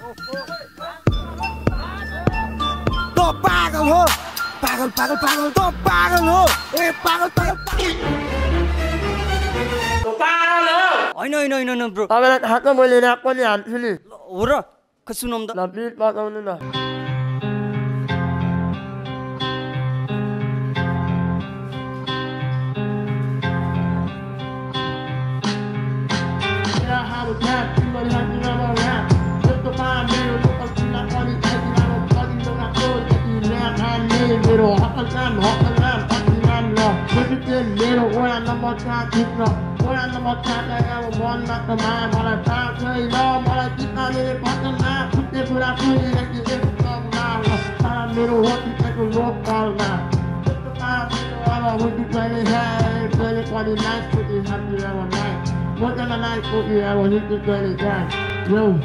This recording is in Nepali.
तो पागल हो पागल पागल पागल तो पागल हो ए पागल पागल तो पागल हो होइन होइन होइन ब्रो तपाईँलाई थाहा छ मैले ऱ्याप पनि हाल्छु नि हो र खै सुनौँ त ल प्लिज बताउनु न Yo,